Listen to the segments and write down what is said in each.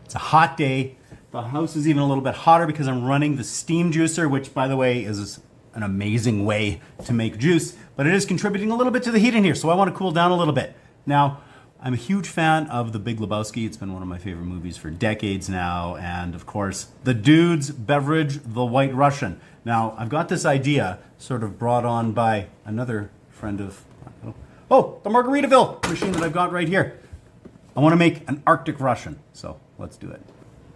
It's a hot day. The house is even a little bit hotter because I'm running the steam juicer, which by the way is an amazing way to make juice, but it is contributing a little bit to the heat in here, so I want to cool down a little bit. Now, I'm a huge fan of The Big Lebowski. It's been one of my favorite movies for decades now, and of course, the dude's beverage, the White Russian. Now, I've got this idea sort of brought on by another friend of, the Margaritaville machine that I've got right here. I want to make an Arctic Russian, so let's do it.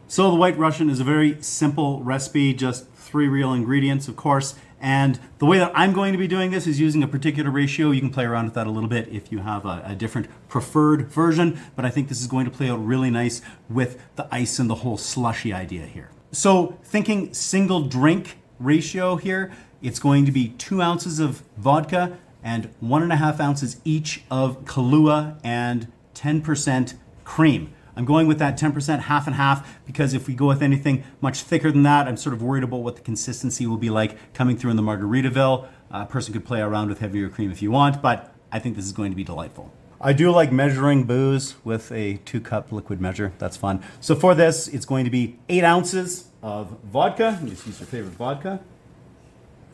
So the White Russian is a very simple recipe, just 3 real ingredients, of course. And the way that I'm going to be doing this is using a particular ratio. You can play around with that a little bit if you have a different preferred version, but I think this is going to play out really nice with the ice and the whole slushy idea here. So thinking single drink ratio here, it's going to be 2 ounces of vodka and 1.5 ounces each of Kahlua and 10% cream. I'm going with that 10% half and half because if we go with anything much thicker than that, I'm sort of worried about what the consistency will be like coming through in the Margaritaville. A person could play around with heavier cream if you want, but I think this is going to be delightful. I do like measuring booze with a 2-cup liquid measure. That's fun. So for this, it's going to be 8 ounces of vodka. You just use your favorite vodka.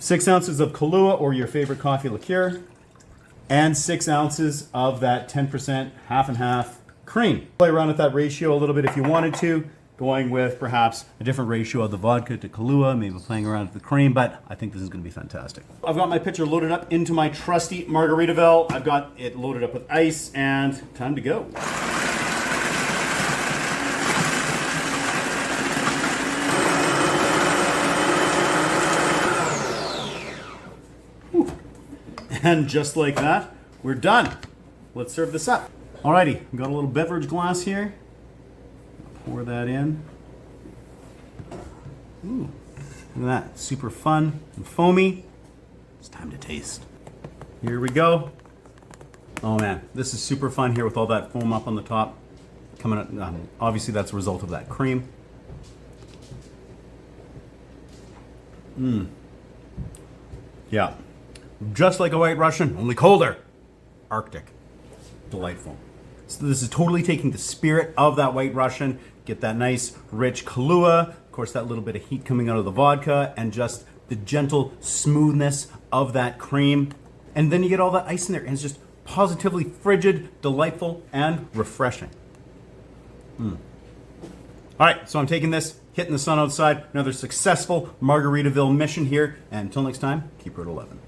6 ounces of Kahlua or your favorite coffee liqueur. And 6 ounces of that 10% half and half cream. Play around with that ratio a little bit if you wanted to, going with perhaps a different ratio of the vodka to Kahlua, maybe playing around with the cream, but I think this is going to be fantastic. I've got my pitcher loaded up into my trusty Margaritaville. I've got it loaded up with ice and time to go. And just like that, we're done. Let's serve this up. Alrighty, got a little beverage glass here. Pour that in. Ooh, look at that, super fun and foamy. It's time to taste. Here we go. Oh man, this is super fun here with all that foam up on the top. Coming up, obviously that's a result of that cream. Yeah, just like a White Russian, only colder. Arctic, delightful. So this is totally taking the spirit of that White Russian, get that nice rich Kahlua, of course that little bit of heat coming out of the vodka, and just the gentle smoothness of that cream. And then you get all that ice in there, and it's just positively frigid, delightful, and refreshing. All right, so I'm taking this, hitting the sun outside, another successful Margaritaville mission here, and until next time, keep her at 11.